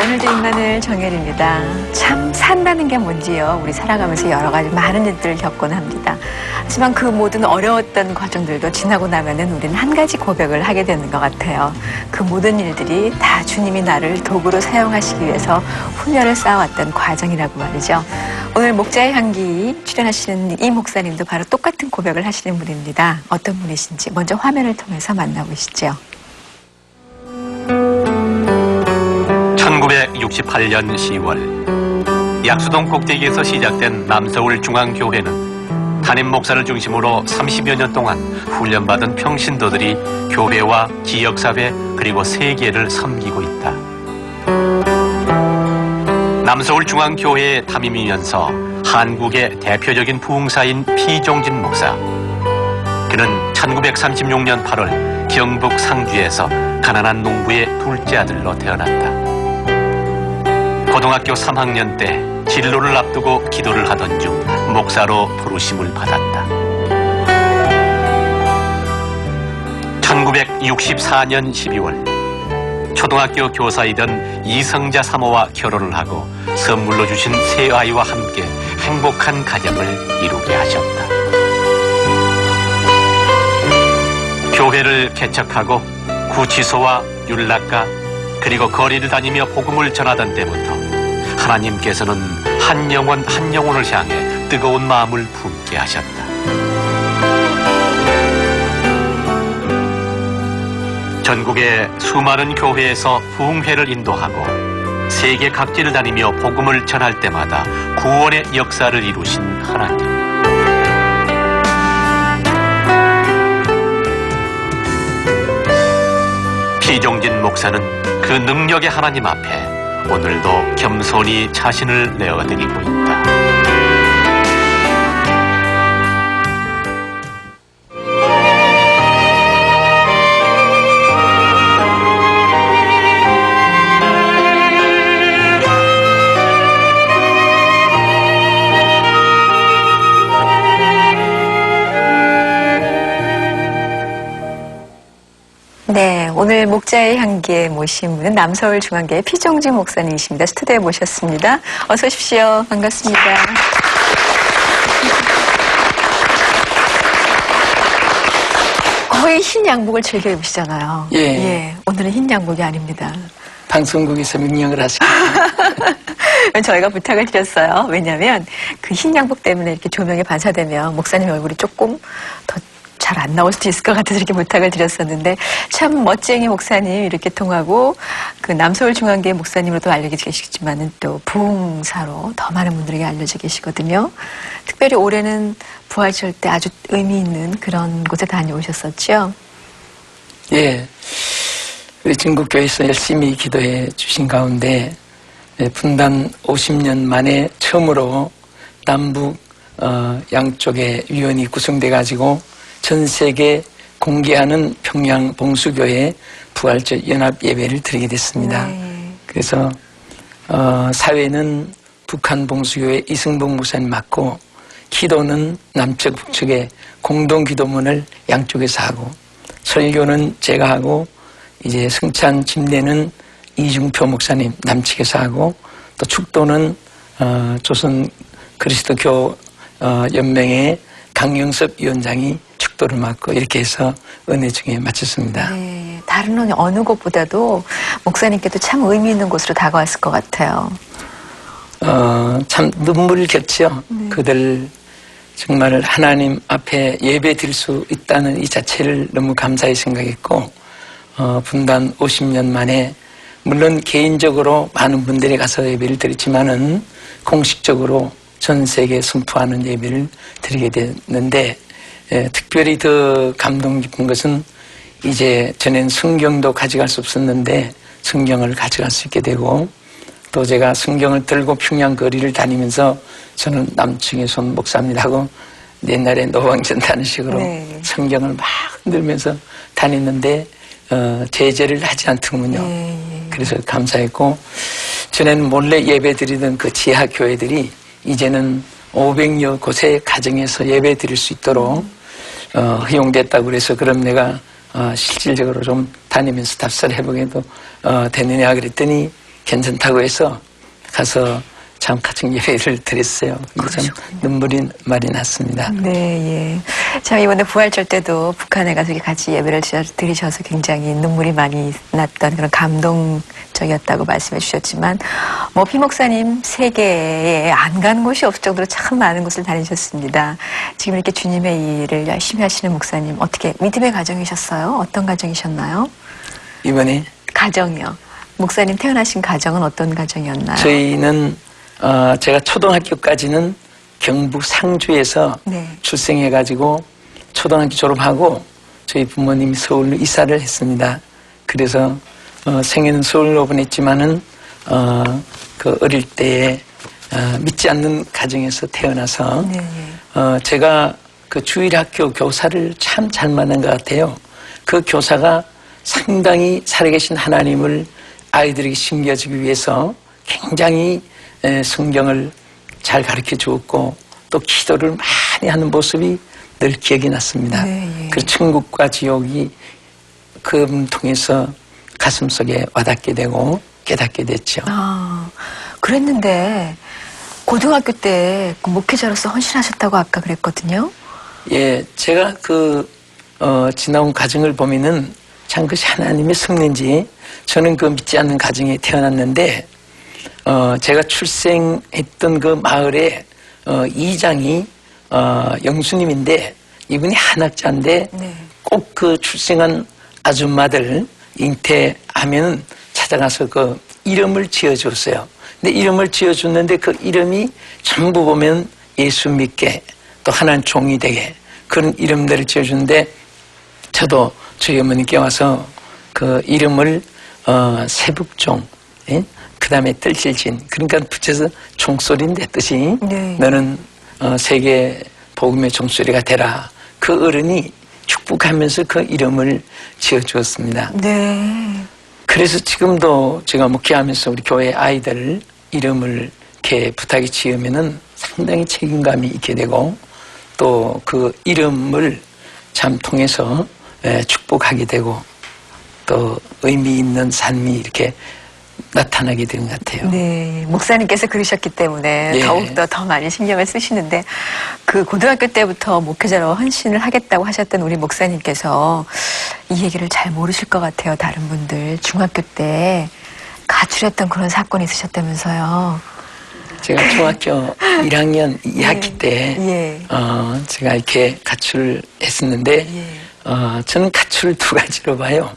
오늘도 인간을 정혜리입니다. 참 산다는 게 뭔지요. 우리 살아가면서 여러 가지 많은 일들을 겪곤 합니다. 하지만 그 모든 어려웠던 과정들도 지나고 나면은 우리는 한 가지 고백을 하게 되는 것 같아요. 그 모든 일들이 다 주님이 나를 도구로 사용하시기 위해서 훈련을 쌓아왔던 과정이라고 말이죠. 오늘 목자의 향기 출연하시는 이 목사님도 바로 똑같은 고백을 하시는 분입니다. 어떤 분이신지 먼저 화면을 통해서 만나보시죠. 1968년 10월 약수동 꼭대기에서 시작된 남서울 중앙교회는 담임 목사를 중심으로 30여 년 동안 훈련받은 평신도들이 교회와 지역사회 그리고 세계를 섬기고 있다. 남서울 중앙교회의 담임이면서 한국의 대표적인 부흥사인 피종진 목사. 그는 1936년 8월 경북 상주에서 가난한 농부의 둘째 아들로 태어났다. 고등학교 3학년 때 진로를 앞두고 기도를 하던 중 목사로 부르심을 받았다. 1964년 12월 초등학교 교사이던 이성자 사모와 결혼을 하고 선물로 주신 세 아이와 함께 행복한 가정을 이루게 하셨다. 교회를 개척하고 구치소와 율락가 그리고 거리를 다니며 복음을 전하던 때부터 하나님께서는 한 영혼을 향해 뜨거운 마음을 품게 하셨다. 전국의 수많은 교회에서 부흥회를 인도하고 세계 각지를 다니며 복음을 전할 때마다 구원의 역사를 이루신 하나님. 피종진 목사는 그 능력의 하나님 앞에 오늘도 겸손히 자신을 내어드리고 있다. 네, 오늘 목자의 향기에 모신 분은 남서울 중앙교회 피종진 목사님이십니다. 스튜디오에 모셨습니다. 어서 오십시오. 반갑습니다. 거의 흰 양복을 즐겨 입으시잖아요. 예. 오늘은 흰 양복이 아닙니다. 방송국에서 명령을 하시고 저희가 부탁을 드렸어요. 왜냐하면 그 흰 양복 때문에 이렇게 조명에 반사되면 목사님 얼굴이 조금 더 잘 안 나올 수도 있을 것 같아서 이렇게 부탁을 드렸었는데 참 멋쟁이 목사님 이렇게 통하고 그 남서울 중앙교회 목사님으로도 알려져 계시지만은 또 부흥사로 더 많은 분들에게 알려져 계시거든요. 특별히 올해는 부활절 때 아주 의미 있는 그런 곳에 다녀오셨었죠? 예, 우리 진국교회에서 열심히 기도해 주신 가운데 분단 50년 만에 처음으로 남북 양쪽의 위원이 구성돼 가지고 전 세계 공개하는 평양 봉수교회 부활절 연합 예배를 드리게 됐습니다. 네. 그래서 사회는 북한 봉수교회 이승복 목사님 맡고 기도는 남측 북측에 공동 기도문을 양쪽에서 하고 설교는 제가 하고 이제 승찬 집례는 이중표 목사님 남측에서 하고 또 축도는 조선 그리스도교 연맹의 강영섭 위원장이 축도를 맡고 이렇게 해서 은혜 중에 마쳤습니다. 네, 다른 어느 곳보다도 목사님께도 참 의미 있는 곳으로 다가왔을 것 같아요. 참 눈물을 겹치요. 그들 정말 하나님 앞에 예배 드릴 수 있다는 이 자체를 너무 감사히 생각했고 분단 50년 만에 물론 개인적으로 많은 분들이 가서 예배를 드렸지만은 공식적으로 전 세계에 선포하는 예배를 드리게 됐는데 특별히 더 감동 깊은 것은 이제 전엔 성경도 가져갈 수 없었는데 성경을 가져갈 수 있게 되고 또 제가 성경을 들고 평양 거리를 다니면서 저는 남측에 손 목사입니다 하고 옛날에 노방전다는 식으로 네. 성경을 막 흔들면서 다녔는데 제재를 하지 않더군요. 그래서 감사했고 전에는 몰래 예배 드리던 그 지하 교회들이 이제는 500여 곳의 가정에서 예배 드릴 수 있도록 허용됐다고 그래서 그럼 내가 실질적으로 좀 다니면서 답사를 해보게도 되느냐 그랬더니 괜찮다고 해서 가서 참 가정 예배를 드렸어요. 근데 참 눈물이 많이 났습니다. 네, 예. 참 이번에 부활절 때도 북한에 가서 같이 예배를 드리셔서 굉장히 눈물이 많이 났던 그런 감동적이었다고 말씀해 주셨지만, 뭐 피 목사님 세계에 안 간 곳이 없을 정도로 참 많은 곳을 다니셨습니다. 지금 이렇게 주님의 일을 열심히 하시는 목사님, 어떻게 믿음의 가정이셨어요? 어떤 가정이셨나요? 이번에 가정이요. 목사님 태어나신 가정은 어떤 가정이었나요? 저희는 제가 초등학교까지는 경북 상주에서 네. 출생해가지고 초등학교 졸업하고 저희 부모님이 서울로 이사를 했습니다. 그래서 생애는 서울로 보냈지만은 그 어릴 때에 믿지 않는 가정에서 태어나서 네. 제가 그 주일학교 교사를 참 잘 만난 것 같아요. 그 교사가 상당히 살아계신 하나님을 아이들에게 심겨주기 위해서 굉장히 성경을 잘 가르쳐 주었고 또 기도를 많이 하는 모습이 늘 기억이 났습니다. 네, 예. 그 천국과 지옥이 그 통해서 가슴속에 와닿게 되고 깨닫게 됐죠. 아, 그랬는데 고등학교 때 그 목회자로서 헌신하셨다고 아까 그랬거든요. 예, 제가 지나온 과정을 보면은 참 그것이 하나님의 섭리인지 저는 그 믿지 않는 가정에 태어났는데 제가 출생했던 그 마을에 이장이 영수님인데 이분이 한학자인데 네. 꼭 그 출생한 아줌마들 잉태하면 찾아가서 그 이름을 지어줬어요. 근데 이름을 지어줬는데 그 이름이 전부 보면 예수 믿게 또 하나님 종이 되게 그런 이름들을 지어주는데 저도 저희 어머니께 와서 그 이름을 세북종, 예? 그 다음에 뜰질진, 그러니까 붙여서 종소리인데 뜻이 네. 너는 세계 복음의 종소리가 되라. 그 어른이 축복하면서 그 이름을 지어주었습니다. 네. 그래서 지금도 제가 목회하면서 우리 교회 아이들 이름을 이렇게 부탁이 지으면은 상당히 책임감이 있게 되고 또 그 이름을 참 통해서 축복하게 되고 또 의미 있는 삶이 이렇게 나타나게 된 것 같아요. 네, 목사님께서 그러셨기 때문에 예. 더욱더 더 많이 신경을 쓰시는데 그 고등학교 때부터 목회자로 헌신을 하겠다고 하셨던 우리 목사님께서 이 얘기를 잘 모르실 것 같아요. 다른 분들 중학교 때 가출했던 그런 사건이 있으셨다면서요. 제가 중학교 1학년 2학기 때 예. 제가 이렇게 가출을 했었는데 예. 저는 가출을 두 가지로 봐요.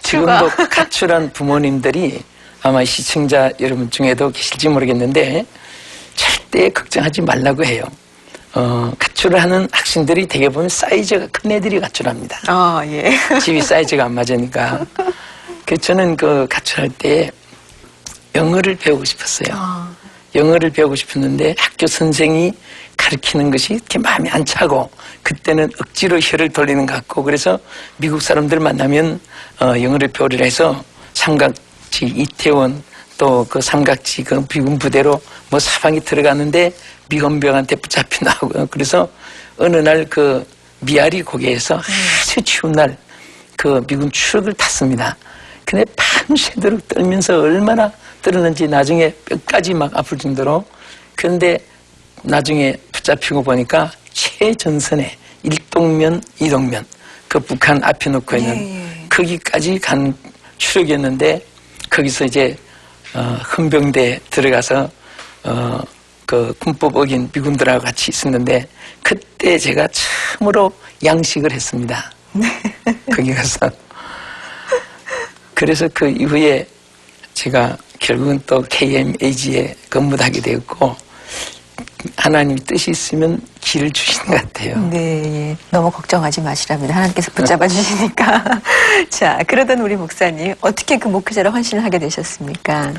지금도 가출한 부모님들이 아마 시청자 여러분 중에도 계실지 모르겠는데 절대 걱정하지 말라고 해요. 가출을 하는 학생들이 대개 보면 사이즈가 큰 애들이 가출합니다. 예. 집이 사이즈가 안 맞으니까. 그래서 저는 그 가출할 때 영어를 배우고 싶었어요. 영어를 배우고 싶었는데 학교 선생이 가르치는 것이 이렇게 마음에 안 차고 그때는 억지로 혀를 돌리는 것 같고 그래서 미국 사람들 만나면 영어를 배우려 해서 삼각지 이태원 또 그 삼각지 그 미군 부대로 뭐 사방이 들어가는데 미군병한테 붙잡혀 나오고 그래서 어느 날 그 미아리 고개에서 아주 추운 날 그 미군 추럭을 탔습니다. 근데 밤새도록 떨면서 얼마나 떨었는지 나중에 뼈까지 막 아플 정도로 그런데 나중에 붙잡히고 보니까 최전선에 1동면 2동면 그 북한 앞에 놓고 있는 거기까지 간 추력이었는데 거기서 이제 헌병대에 들어가서 그 군법 어긴 미군들하고 같이 있었는데 그때 제가 처음으로 양식을 했습니다. 거기 가서 그래서 그 이후에 제가 결국은 또 KMAG에 근무를 하게 되었고 하나님 뜻이 있으면 길을 주시는 것 같아요. 네, 너무 걱정하지 마시랍니다. 하나님께서 붙잡아 주시니까. 자, 그러던 우리 목사님 어떻게 그 목회자로 헌신을 하게 되셨습니까?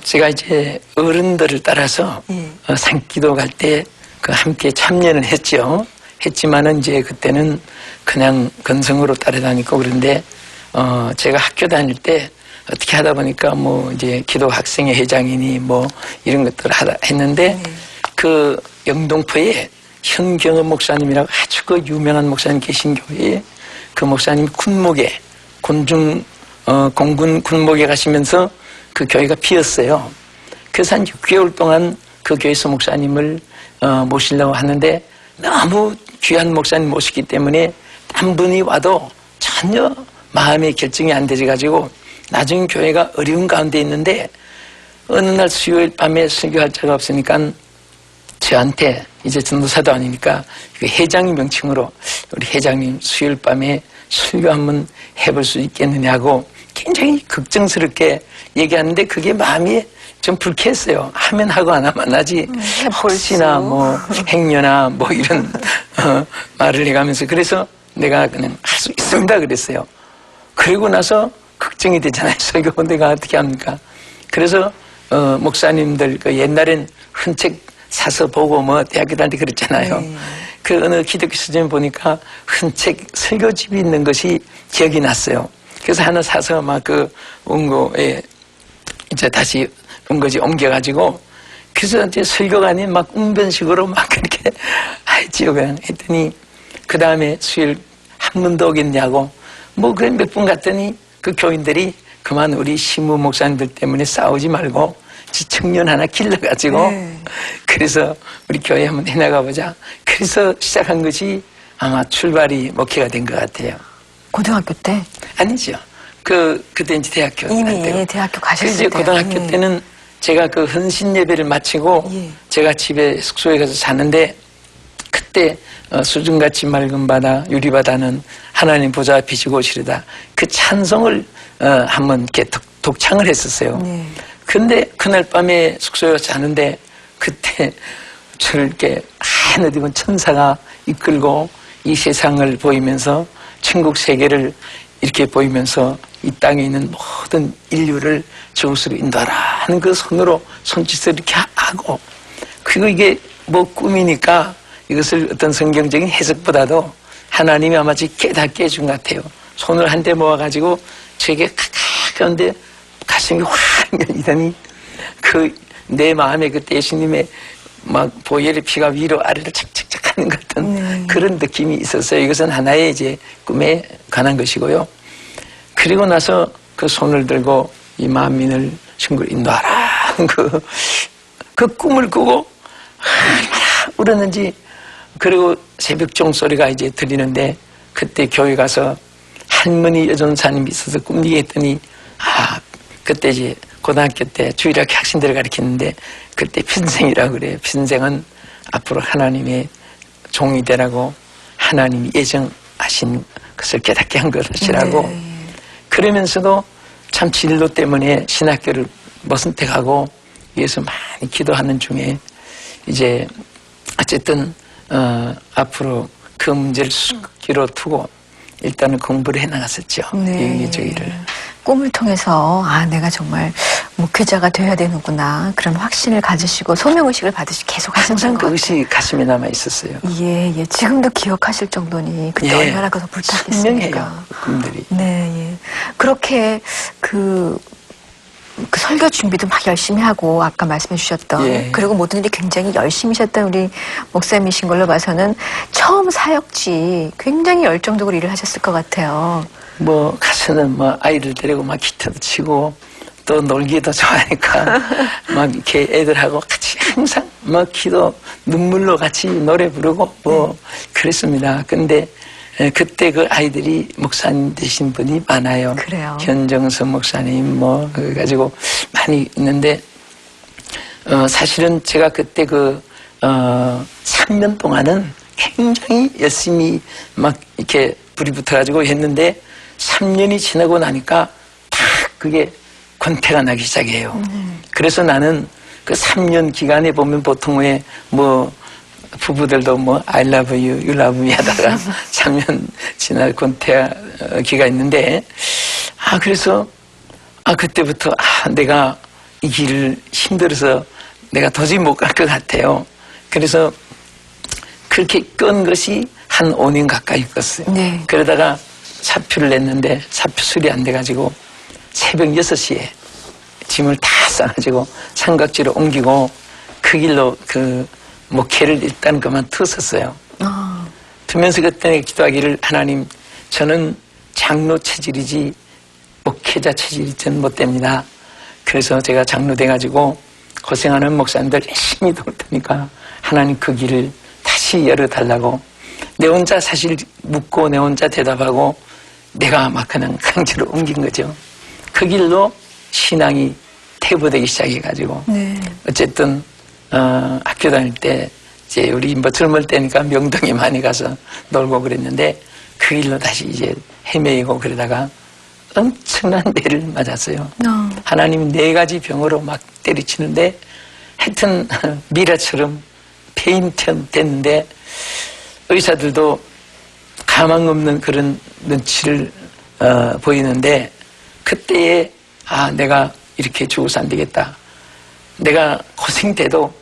제가 이제 어른들을 따라서 산기도 갈 때 그 함께 참여는 했죠. 했지만은 이제 그때는 그냥 건성으로 따라다니고 그런데 제가 학교 다닐 때 어떻게 하다 보니까 뭐 이제 기도 학생회 회장이니 뭐 이런 것들을 했는데 그 영동포에 현경은 목사님이라고 아주 그 유명한 목사님 계신 교회에 그 목사님이 군목에 공군 군목에 가시면서 그 교회가 비었어요. 그래서 한 6개월 동안 그 교회에서 목사님을 모시려고 하는데 너무 귀한 목사님 모시기 때문에 한 분이 와도 전혀 마음의 결정이 안 되져가지고 나중에 교회가 어려운 가운데 있는데 어느 날 수요일 밤에 설교할 자가 없으니까 저한테 이제 전도사도 아니니까 그 회장님 명칭으로 우리 회장님 수요일 밤에 설교 한번 해볼 수 있겠느냐고 굉장히 걱정스럽게 얘기하는데 그게 마음이 좀 불쾌했어요. 하면 하고 안 하면 안 하지. 혹시나 뭐 행여나 뭐 이런 말을 해가면서 그래서 내가 그냥 할 수 있습니다 그랬어요. 그리고 나서 걱정이 되잖아요. 설교 내가 어떻게 합니까? 그래서 목사님들 그 옛날엔 흔책 사서 보고 뭐 대학교 다닐 때 그랬잖아요. 그 어느 기독교 서점에 보니까 흔책 설교집이 있는 것이 기억이 났어요. 그래서 하나 사서 막 그 원고에 이제 다시 원고지 옮겨가지고 그래서 이제 설교관이 막 웅변식으로 막 그렇게 했지요. 그냥 했더니 그 다음에 수요일 한 번 더 오겠냐고 뭐 그래 몇 분 갔더니 그 교인들이 그만 우리 시무 목사님들 때문에 싸우지 말고 청년 하나 길러가지고 그래서 우리 교회 한번 해나가보자. 그래서 시작한 것이 아마 출발이 목회가 된 것 같아요. 고등학교 때? 아니죠. 그때 이제 대학교. 이미 대학교 가셨을 때. 이제 고등학교 때는 제가 그 헌신 예배를 마치고 제가 집에 숙소에 가서 자는데 그때 수중같이 맑은 바다 유리바다는 하나님 보좌 비시고 오시리다. 그 찬송을 한번 이렇게 독창을 했었어요. 근데 그날 밤에 숙소에 자는데 그때 저를 이렇게 하늘 입은 천사가 이끌고 이 세상을 보이면서 천국 세계를 이렇게 보이면서 이 땅에 있는 모든 인류를 저곳으로 인도하라 하는 그 손으로 손짓을 이렇게 하고 그리고 이게 뭐 꿈이니까 이것을 어떤 성경적인 해석보다도 하나님이 아마 깨닫게 해준 것 같아요. 손을 한 대 모아가지고 저에게 가까운데 가슴이 확 열리더니 그 내 마음에 그때 예수님의 막 보혈의 피가 위로 아래로 착착착 하는 것 같은 그런 느낌이 있었어요. 이것은 하나의 이제 꿈에 관한 것이고요. 그리고 나서 그 손을 들고 이 만민을 천국으로 인도하라 하는 그 꿈을 꾸고 얼마나 울었는지 그리고 새벽 종소리가 이제 들리는데 그때 교회 가서 할머니 여전사님이 있어서 꿈리게 했더니 그때 이제 고등학교 때 주일학교 학생들을 가르쳤는데 그때 편생이라고 그래요. 편생은 앞으로 하나님의 종이 되라고 하나님이 예정하신 것을 깨닫게 한 것이라고 그러면서도 참 진로 때문에 신학교를 못 선택하고 위해서 많이 기도하는 중에 이제 어쨌든 앞으로 그 문제를 숙기로 두고 일단은 공부를 해나갔었죠. 여기저기를. 꿈을 통해서 내가 정말 목회자가 되어야 되는구나 그런 확신을 가지시고 소명의식을 받으시고 계속 하셨던 항상 것 같아요. 그것이 가슴에 남아 있었어요. 예. 지금도 기억하실 정도니 그때 얼마나 더 불탔겠습니까. 분명해요. 꿈들이. 네. 그렇게 그 설교 준비도 막 열심히 하고 아까 말씀해 주셨던 그리고 모든 일이 굉장히 열심히셨던 우리 목사님이신 걸로 봐서는 처음 사역지 굉장히 열정적으로 일을 하셨을 것 같아요. 뭐 가서는 뭐 아이들 데리고 막 기타도 치고 또 놀기도 좋아하니까 막 이렇게 애들하고 같이 항상 막 기도 눈물로 같이 노래 부르고 뭐 그랬습니다. 근데 그때 그 아이들이 목사님 되신 분이 많아요. 그래요. 현정선 목사님 뭐 그래가지고 많이 있는데 사실은 제가 그때 3년 동안은 굉장히 열심히 막 이렇게 불이 붙어가지고 했는데 3년이 지나고 나니까 딱 그게 권태가 나기 시작해요. 그래서 나는 그 3년 기간에 보면 보통 왜 뭐 부부들도 뭐 I love you, you love me 하다가 3년 지날 권태기가 있는데 그래서 그때부터 내가 이 길을 힘들어서 내가 도저히 못 갈 것 같아요. 그래서 그렇게 끈 것이 한 5년 가까이 껐어요. 그러다가 사표를 냈는데 사표 수리 안 돼가지고 새벽 6시에 짐을 다 싸가지고 삼각지로 옮기고 그 길로 그 목회를 일단 그만두었어요. 두면서 그때 기도하기를 하나님 저는 장로 체질이지 목회자 체질이 전 못 됩니다. 그래서 제가 장로 돼가지고 고생하는 목사님들 열심히 도울 테니까 하나님 그 길을 다시 열어달라고 내 혼자 사실 묻고 내 혼자 대답하고 내가 막 그냥 강제로 옮긴 거죠. 그 길로 신앙이 퇴보되기 시작해가지고 네. 어쨌든 학교 다닐 때 이제 우리 뭐 젊을 때니까 명동에 많이 가서 놀고 그랬는데 그 길로 다시 이제 헤매이고 그러다가 엄청난 대를 맞았어요. 하나님이 4가지 병으로 막 때리치는데 하여튼 미라처럼 폐인처럼 됐는데 의사들도 가망 없는 그런 눈치를 보이는데 그때에 내가 이렇게 죽어서 안 되겠다. 내가 고생돼도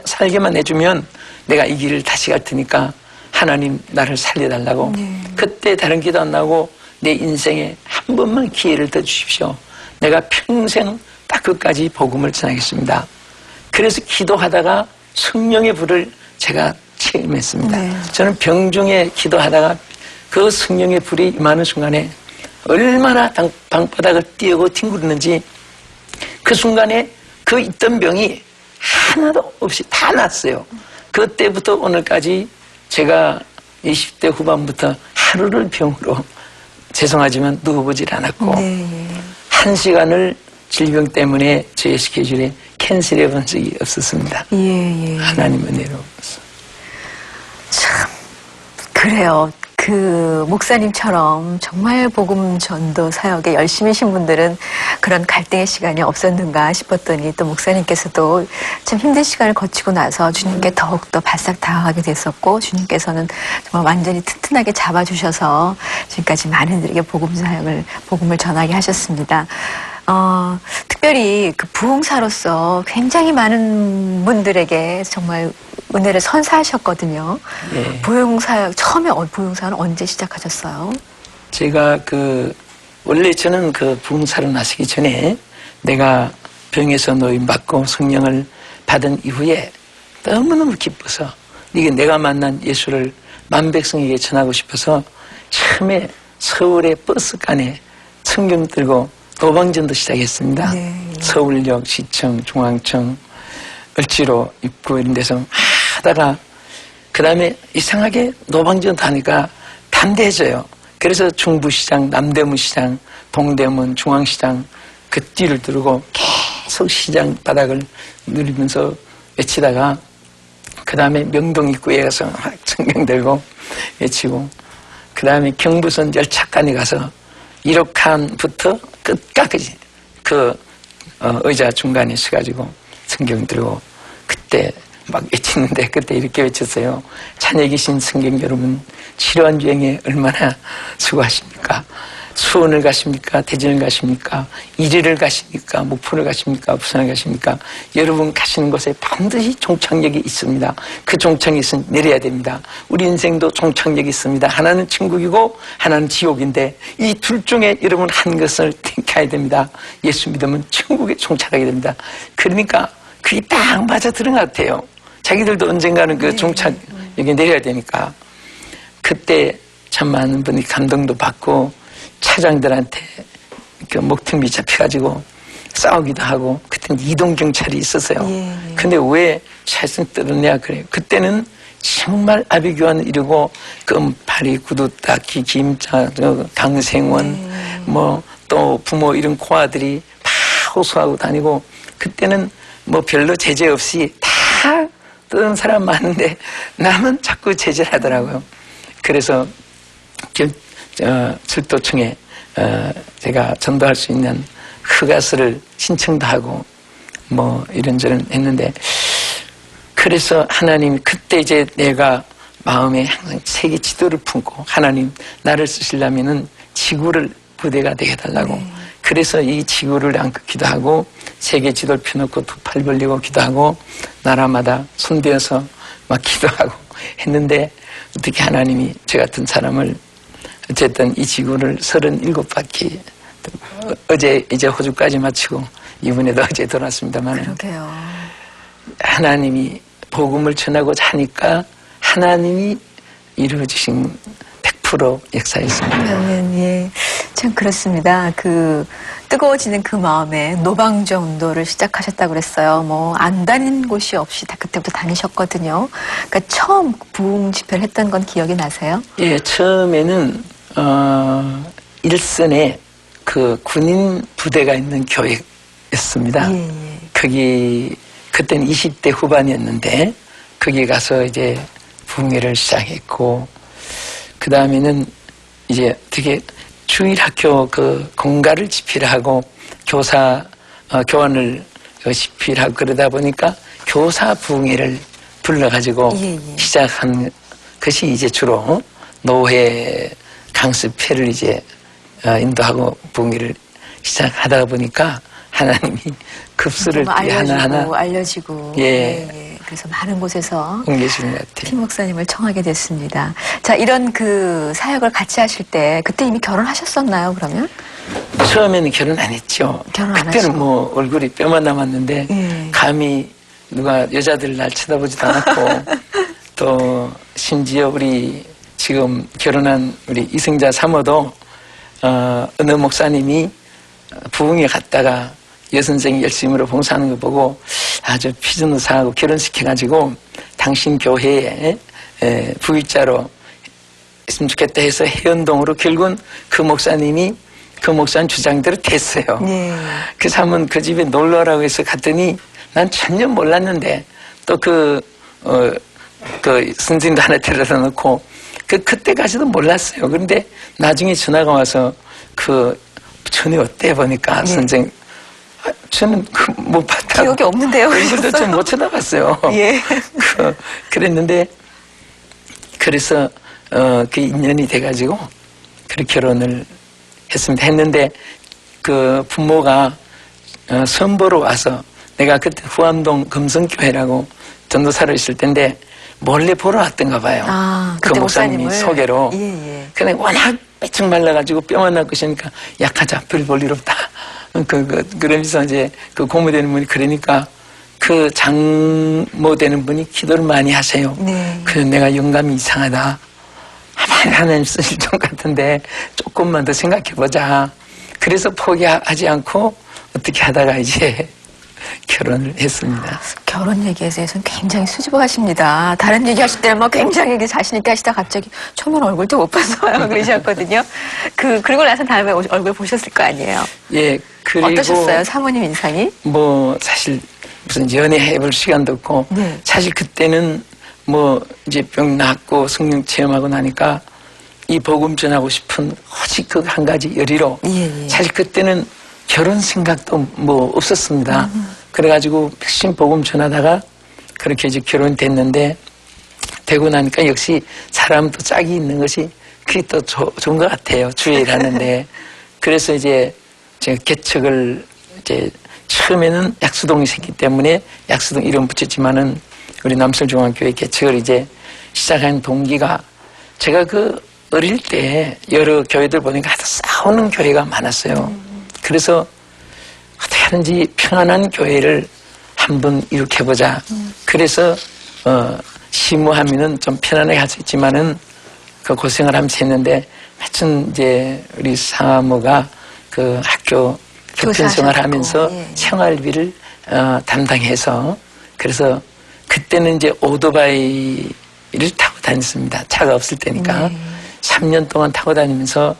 살게만 해주면 내가 이 길을 다시 갈 테니까 하나님 나를 살려달라고. 그때 다른 기도 안 나오고 내 인생에 한 번만 기회를 더 주십시오. 내가 평생 딱 끝까지 복음을 전하겠습니다. 그래서 기도하다가 성령의 불을 제가 체험했습니다. 네. 저는 병중에 기도하다가 그 성령의 불이 임하는 순간에 얼마나 방바닥을 띄우고 뒹구르는지 그 순간에 그 있던 병이 하나도 없이 다 났어요. 그때부터 오늘까지 제가 20대 후반부터 하루를 병으로 죄송하지만 누워보질 않았고 네. 1시간을 질병 때문에 저의 스케줄에 캔슬해 본 적이 없었습니다. 예. 하나님 은혜로. 참 그래요. 그 목사님처럼 정말 복음 전도 사역에 열심히신 분들은 그런 갈등의 시간이 없었는가 싶었더니 또 목사님께서도 참 힘든 시간을 거치고 나서 주님께 더욱더 바싹 다가가게 됐었고 주님께서는 정말 완전히 튼튼하게 잡아주셔서 지금까지 많은 이들에게 복음을 전하게 하셨습니다. 특별히 그 부흥사로서 굉장히 많은 분들에게 정말 은혜를 선사하셨거든요. 예. 처음에 부흥사는 언제 시작하셨어요? 제가 원래 저는 부흥사를 나서기 전에 내가 병에서 노임받고 성령을 받은 이후에 너무너무 기뻐서 이게 내가 만난 예수를 만백성에게 전하고 싶어서 처음에 서울의 버스간에 성경 들고 도방전도 시작했습니다. 네. 서울역, 시청, 중앙청, 을지로, 입구 이런 데서 하다가 그 다음에 이상하게 노방전도 하니까 담대해져요. 그래서 중부시장, 남대문시장, 동대문, 중앙시장 그 뒤를 두르고 계속 시장 바닥을 누리면서 외치다가 그 다음에 명동 입구에 가서 막 성경 들고 외치고 그 다음에 경부선 열차간에 가서 1호칸부터 끝까지 의자 중간에 서가지고 성경 들고 그때 막 외치는데 그때 이렇게 외쳤어요. 찬에 계신 성경 여러분 치료한 주행에 얼마나 수고하십니까? 수원을 가십니까? 대전을 가십니까? 이리를 가십니까? 목포를 가십니까? 부산을 가십니까? 여러분 가시는 곳에 반드시 종착역이 있습니다. 그 종착역이 있으면 내려야 됩니다. 우리 인생도 종착역이 있습니다. 하나는 천국이고 하나는 지옥인데 이 둘 중에 여러분 한 것을 택해야 됩니다. 예수 믿으면 천국에 종착하게 됩니다. 그러니까 그게 딱 맞아 들은 것 같아요. 자기들도 언젠가는 그 종착역에 내려야 되니까. 그때 참 많은 분이 감동도 받고 차장들한테 그 목tum비 잡혀가지고 싸우기도 하고 그때는 이동경찰이 있었어요. 예. 근데 왜 살성 떨었냐 그래요. 그때는 정말 아비규환 이러고 끔파리 구두 닦기 김자 강생원 뭐 또 부모 이런 고아들이 다 호소하고 다니고 그때는 뭐 별로 제재 없이 다 뜨는 사람 많은데 남은 자꾸 제재를 하더라고요. 그래서 철도청에 제가 전도할 수 있는 허가서를 신청도 하고 뭐 이런저런 했는데 그래서 하나님 그때 이제 내가 마음에 항상 세계 지도를 품고 하나님 나를 쓰시려면은 지구를 부대가 되게 해달라고 그래서 이 지구를 안고 기도하고 세계 지도를 펴놓고 두 팔 벌리고 기도하고 나라마다 손대어서 막 기도하고 했는데 어떻게 하나님이 저 같은 사람을 어쨌든 이 지구를 37바퀴 어제 이제 호주까지 마치고 이번에도 어제 돌아왔습니다만 그러게요. 하나님이 복음을 전하고자 하니까 하나님이 이루어주신 100% 역사였습니다. 예. 참 그렇습니다. 그 뜨거워지는 그 마음에 노방정 운동을 시작하셨다고 그랬어요. 뭐 안 다닌 곳이 없이 다 그때부터 다니셨거든요. 그러니까 처음 부흥 집회를 했던 건 기억이 나세요? 예, 처음에는 일선에 그 군인 부대가 있는 교회였습니다. 예, 예. 거기 그때는 20대 후반이었는데 거기 가서 이제 부흥회를 시작했고 그 다음에는 이제 되게 주일학교 그 공가를 집필하고 교사 교환을 집필하고 그러다 보니까 교사 부흥회를 불러가지고 예, 예. 시작한 것이 이제 주로 노회 강습회를 이제 인도하고 부흥회를 시작하다 보니까 하나님이 급수를 하나하나 알려지고 예. 예. 그래서 많은 곳에서 옮겨주는 것 같아요. 티 목사님을 청하게 됐습니다. 자, 이런 그 사역을 같이 하실 때 그때 이미 결혼하셨었나요, 그러면? 처음에는 결혼 안 했죠. 결혼 안 그때는 하시고. 뭐 얼굴이 뼈만 남았는데 예. 감히 누가 여자들 날 쳐다보지도 않았고 또 심지어 우리 지금 결혼한 우리 이승자 사모도 어느 목사님이 부흥에 갔다가 여선생이 열심으로 봉사하는 거 보고 아주 피준의사하고 결혼시켜가지고 당신 교회에 부일자로 있으면 좋겠다 해서 해운동으로 결국은 그 목사님 주장대로 됐어요. 네. 그래서 한번 그 집에 놀러라고 해서 갔더니 난 전혀 몰랐는데 또 그 선생님도 하나 데려다 놓고 그때까지도 몰랐어요. 그런데 나중에 전화가 와서 전에 어때 보니까 네. 선생 저는 못 봤다고. 기억이 없는데요. 얼굴도 좀 못 쳐다봤어요. 예. 그랬는데 그래서 그 인연이 돼가지고 그렇게 결혼을 했는데 그 부모가 선보러 와서 내가 그때 후암동 금성교회라고 전도사로 있을 텐데 몰래 보러 왔던가 봐요. 그 그때 목사님이 목사님을. 소개로. 예, 예. 근데 워낙 빼쩍 말라가지고 뼈만 날 것이니까 약하자 별 볼 일 없다. 그러면서 이제 그 고모되는 분이 그러니까 그 장모되는 분이 기도를 많이 하세요. 네. 그래서 내가 영감이 이상하다. 하나님 쓰실 것 같은데 조금만 더 생각해보자. 그래서 포기하지 않고 어떻게 하다가 이제 결혼을 했습니다. 결혼 얘기에 대해서는 굉장히 수줍어하십니다. 다른 얘기 하실 때는 막 굉장히 자신있게 하시다 갑자기 처음엔 얼굴도 못 봤어요. 그러셨거든요. 그리고 나서 다음에 얼굴 보셨을 거 아니에요. 예, 그리고. 어떠셨어요? 사모님 인상이? 뭐, 사실 무슨 연애해볼 시간도 없고. 네. 사실 그때는 뭐, 이제 병 낫고 성령 체험하고 나니까 이 복음 전하고 싶은 오직 그 한 가지 열의로. 예, 예. 사실 그때는 결혼 생각도 뭐 없었습니다. 그래가지고 백신 복음 전하다가 그렇게 이제 결혼됐는데 되고 나니까 역시 사람은 또 짝이 있는 것이 그게 또 좋은 것 같아요. 주의 일하는데. 그래서 이제 제가 개척을 이제 처음에는 약수동이 생겼기 때문에 약수동 이름 붙였지만은 우리 남설중앙교회 개척을 이제 시작한 동기가 제가 어릴 때 여러 교회들 보니까 하도 싸우는 교회가 많았어요. 그래서 어떻게 하든지 평안한 교회를 한번 일으켜보자. 그래서 시무하면은 좀 편안하게 할 수 있지만은 그 고생을 하면서 했는데 하여튼 이제 우리 사모가 그 학교 교편 생활하면서 예. 생활비를 담당해서 그래서 그때는 이제 오토바이를 타고 다녔습니다. 차가 없을 때니까. 네. 3년 동안 타고 다니면서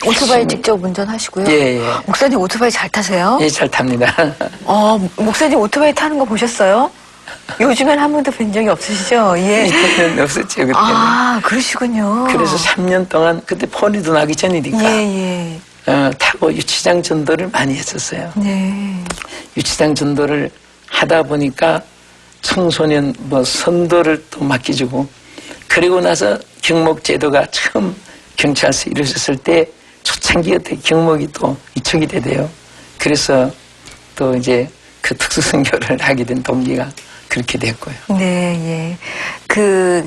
오토바이 직접 운전하시고요. 예, 예. 목사님 오토바이 잘 타세요? 예, 잘 탑니다. 목사님 오토바이 타는 거 보셨어요? 요즘엔 한 번도 본 적이 없으시죠? 예. 이때는 없었죠, 그때는. 그러시군요. 그래서 3년 동안 그때 폰이도 나기 전이니까 예, 예. 타고 유치장 전도를 많이 했었어요. 네. 유치장 전도를 하다 보니까 청소년 선도를 또 맡겨주고 그리고 나서 경목 제도가 처음 경찰서 이루어졌을 때 초창기였던 경목이 또 이축이 되대요. 그래서 또 이제 그 특수선교를 하게 된 동기가 그렇게 됐고요. 네, 예.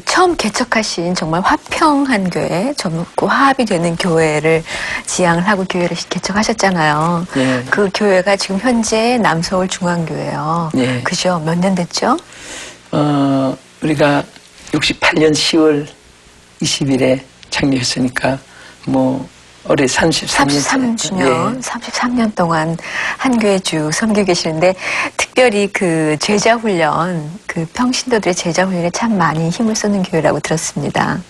처음 개척하신 정말 화평한 교회, 전부 화합이 되는 교회를 지향을 하고 교회를 개척하셨잖아요. 예. 그 교회가 지금 현재 남서울 중앙교회요. 예. 그죠? 몇 년 됐죠? 우리가 68년 10월 20일에 창립했으니까 올해 33년. 33주년, 33년 동안 한 교회 쭉 섬기고 계시는데 특별히 그 제자 훈련, 그 평신도들의 제자 훈련에 참 많이 힘을 쏟는 교회라고 들었습니다.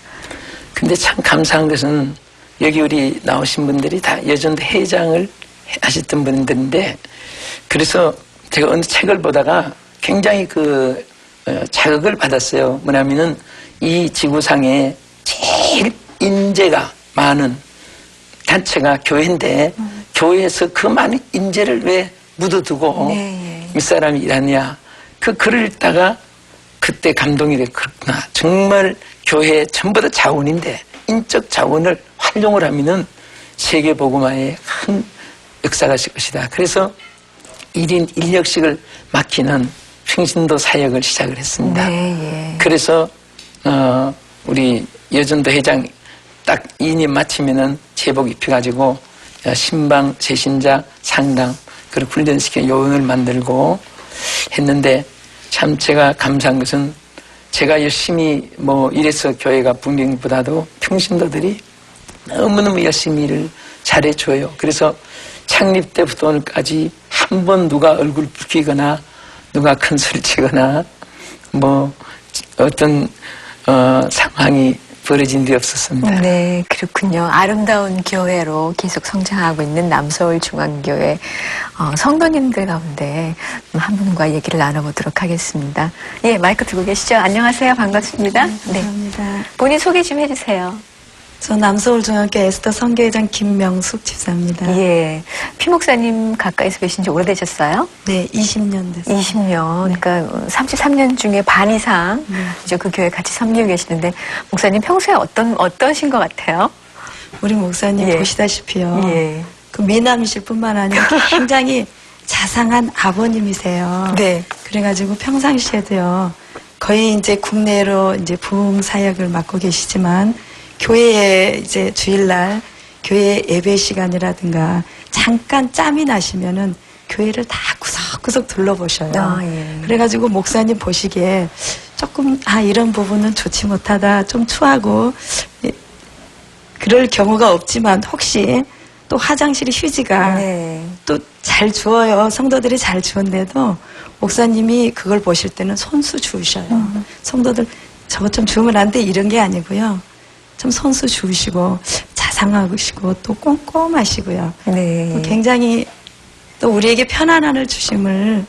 근데 참 감사한 것은 여기 우리 나오신 분들이 다 여전도 회장을 하셨던 분들인데 그래서 제가 어느 책을 보다가 굉장히 자극을 받았어요. 뭐냐면은 이 지구상에 제일 인재가 많은 단체가 교회인데 교회에서 그 많은 인재를 왜 묻어두고 윗사람이 일하냐. 그 글을 읽다가 그때 감동이 됐구나. 정말 교회 전부 다 자원인데 인적 자원을 활용을 하면은 세계 복음화에 큰 역사가 있을 것이다. 그래서 1인 1역씩을 맡기는 평신도 사역을 시작을 했습니다. 그래서 우리 여전도 회장 딱 2년 마치면은 제복 입혀가지고 신방, 제신자, 상담 그리고 훈련시키는 요원을 만들고 했는데 참 제가 감사한 것은 제가 열심히 이래서 교회가 분명보다도 평신도들이 너무너무 열심히 일을 잘해줘요. 그래서 창립 때부터 오늘까지 한 번 누가 얼굴 붉히거나 누가 큰 소리 치거나 어떤 상황이 벌어진 일이 없었습니다. 네, 그렇군요. 아름다운 교회로 계속 성장하고 있는 남서울중앙교회 성도님들 가운데 한 분과 얘기를 나눠보도록 하겠습니다. 예, 마이크 들고 계시죠? 안녕하세요. 반갑습니다. 감사합니다. 네. 본인 소개 좀 해주세요. 저 남서울중앙교 에스더 선교회장 김명숙 집사입니다. 예. 피 목사님 가까이서 계신 지 오래되셨어요? 네, 20년 됐어요. 20년. 그러니까 33년 중에 반 이상 이제 그 교회 같이 섬기고 계시는데 목사님 평소에 어떠신 것 같아요? 우리 목사님 보시다시피요. 그 미남이실 뿐만 아니라 굉장히 자상한 아버님이세요. 네. 그래가지고 평상시에도요. 거의 이제 국내로 이제 부흥 사역을 맡고 계시지만 교회에 이제 주일날 교회 예배 시간이라든가 잠깐 짬이 나시면은 교회를 다 구석구석 둘러보셔요. 그래가지고 목사님 보시기에 조금 이런 부분은 좋지 못하다, 좀 추하고 그럴 경우가 없지만 혹시 또 화장실 휴지가 또 잘 주어요. 성도들이 잘 주었는데도 목사님이 그걸 보실 때는 손수 주우셔요. 성도들 저것 좀 주우면 안 돼 이런 게 아니고요. 좀 손수 주우시고 자상하시고 또 꼼꼼하시고요. 또 굉장히 또 우리에게 편안함을 주시는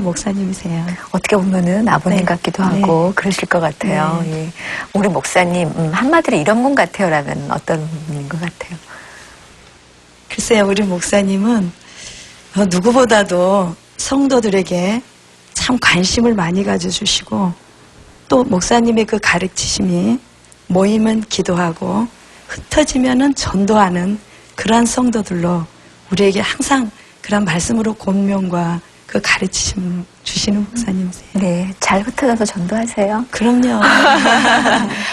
목사님이세요. 어떻게 보면은 아버님 같기도 하고 그러실 것 같아요. 예. 우리 목사님 한마디로 이런 분 같아요라면 어떤 분인 것 같아요? 글쎄요, 우리 목사님은 누구보다도 성도들에게 참 관심을 많이 가져주시고 또 목사님의 그 가르치심이 모이면 기도하고 흩어지면은 전도하는 그러한 성도들로 우리에게 항상 그런 말씀으로 권면과 그 가르치심을 주시는 목사님이세요. 네, 잘 흩어져서 전도하세요. 그럼요.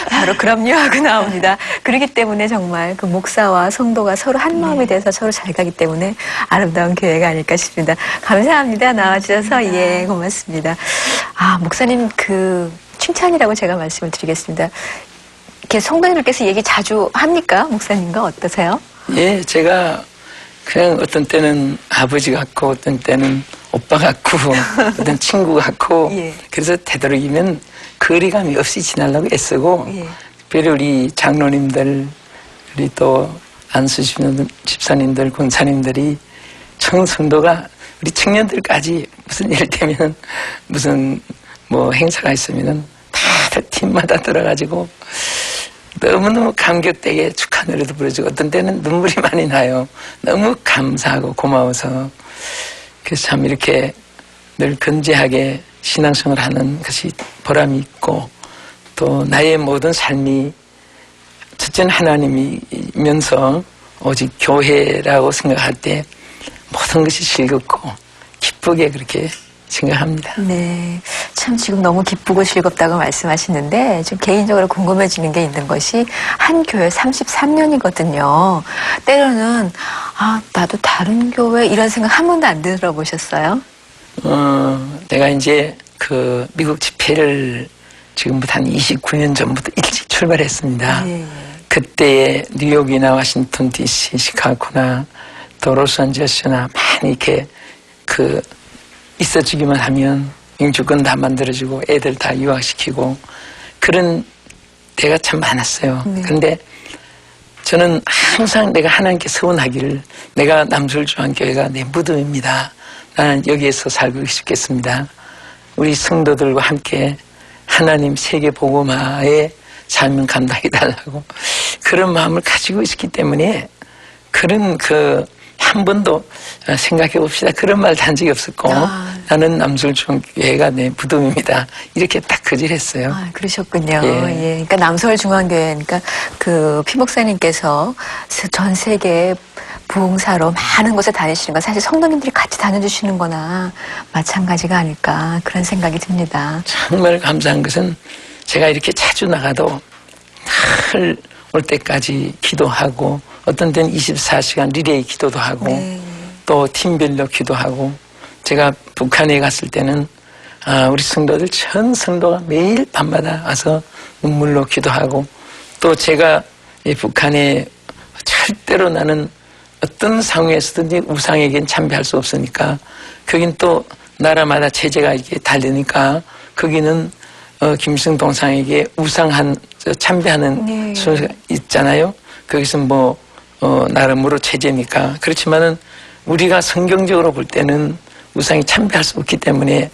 바로 그럼요 하고 나옵니다. 그렇기 때문에 정말 그 목사와 성도가 서로 한 마음이 돼서 서로 잘 가기 때문에 아름다운 교회가 아닐까 싶습니다. 감사합니다. 나와주셔서 예, 고맙습니다. 목사님 그 칭찬이라고 제가 말씀을 드리겠습니다. 이렇게 성도님들께서 얘기 자주 합니까? 목사님과 어떠세요? 예, 제가 그냥 어떤 때는 아버지 같고 어떤 때는 오빠 같고 어떤 친구 같고 그래서 되도록이면 거리감이 없이 지내려고 애쓰고 특별히 우리 장로님들 우리 또 안수 집사님들 권사님들이 청성도가 우리 청년들까지 무슨 일 되면 무슨 행사가 있으면은 다들 팀마다 들어가지고 너무너무 감격되게 축하 노래도 부르주고 어떤 때는 눈물이 많이 나요. 너무 감사하고 고마워서 그래서 참 이렇게 늘 건재하게 신앙생활을 하는 것이 보람이 있고 또 나의 모든 삶이 첫째는 하나님이면서 오직 교회라고 생각할 때 모든 것이 즐겁고 기쁘게 그렇게 생각합니다. 네. 참 지금 너무 기쁘고 즐겁다고 말씀하시는데 좀 개인적으로 궁금해지는 게 있는 것이 한 교회 33년이거든요. 때로는 나도 다른 교회 이런 생각 한 번도 안 들어보셨어요? 내가 이제 그 미국 집회를 지금부터 한 29년 전부터 일찍 출발했습니다. 그때의 뉴욕이나 워싱턴 DC, 시카고나 또 로스앤젤레스나 많이 이렇게 있어주기만 하면 영주권 다 만들어주고 애들 다 유학시키고 그런 때가 참 많았어요. 네. 그런데 저는 항상 내가 하나님께 서운하기를 내가 남서울중앙교회가 내 무덤입니다. 나는 여기에서 살고 싶겠습니다. 우리 성도들과 함께 하나님 세계복음화의 사명 감당해달라고 그런 마음을 가지고 있기 때문에 그런 한 번도 생각해 봅시다. 그런 말도 한 적이 없었고 나는 남서울중앙교회가 내 무덤입니다. 이렇게 딱 거절했어요. 아, 그러셨군요. 예. 예. 그러니까 남서울중앙교회, 그러니까 피 목사님께서 전 세계 부흥사로 많은 곳에 다니시는 건 사실 성도님들이 같이 다녀주시는 거나 마찬가지가 아닐까 그런 생각이 듭니다. 정말 감사한 것은 제가 이렇게 자주 나가도 늘 올 때까지 기도하고 어떤 때는 24시간 리레이 기도도 하고 네. 또 팀별로 기도하고 제가 북한에 갔을 때는 우리 성도들 전 성도가 매일 밤마다 와서 눈물로 기도하고 또 제가 이 북한에 절대로 나는 어떤 상황에서든지 우상에겐 참배할 수 없으니까 거긴 또 나라마다 제재가 이렇게 다르니까 거기는 김일성 동상에게 참배하는 네. 순서가 있잖아요. 거기서 나름으로 제재니까. 그렇지만은 우리가 성경적으로 볼 때는 우상이 참배할 수 없기 때문에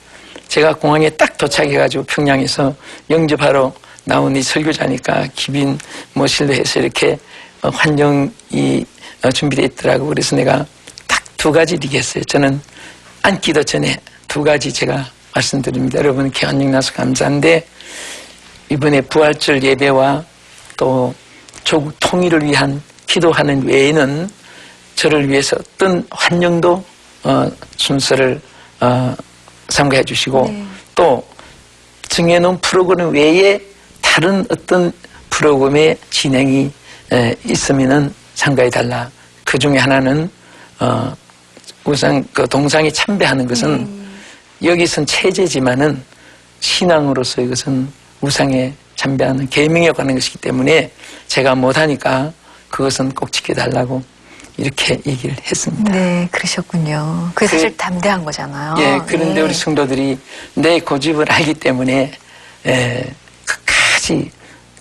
제가 공항에 딱 도착해가지고 평양에서 영접하러 나온 이 설교자니까 기빈 모실로 해서 이렇게 환영이 준비되어 있더라고. 그래서 내가 딱 2가지 얘기했어요. 저는 앉기도 전에 2가지 제가 말씀드립니다. 여러분 기원령 나서 감사한데 이번에 부활절 예배와 또 조국 통일을 위한 기도하는 외에는 저를 위해서 어떤 환영도 순서를 삼가해 주시고 네. 또 정해놓은 프로그램 외에 다른 어떤 프로그램의 진행이 있으면은 참가해 달라. 그 중에 하나는 우상 동상에 참배하는 것은 여기선 체제지만은 신앙으로서 이것은 우상에 참배하는 계명에 관한 것이기 때문에 제가 못하니까 그것은 꼭 지켜달라고 이렇게 얘기를 했습니다. 네, 그러셨군요. 그게 사실 담대한 거잖아요. 예, 그런데 네. 우리 성도들이 내 고집을 알기 때문에 끝까지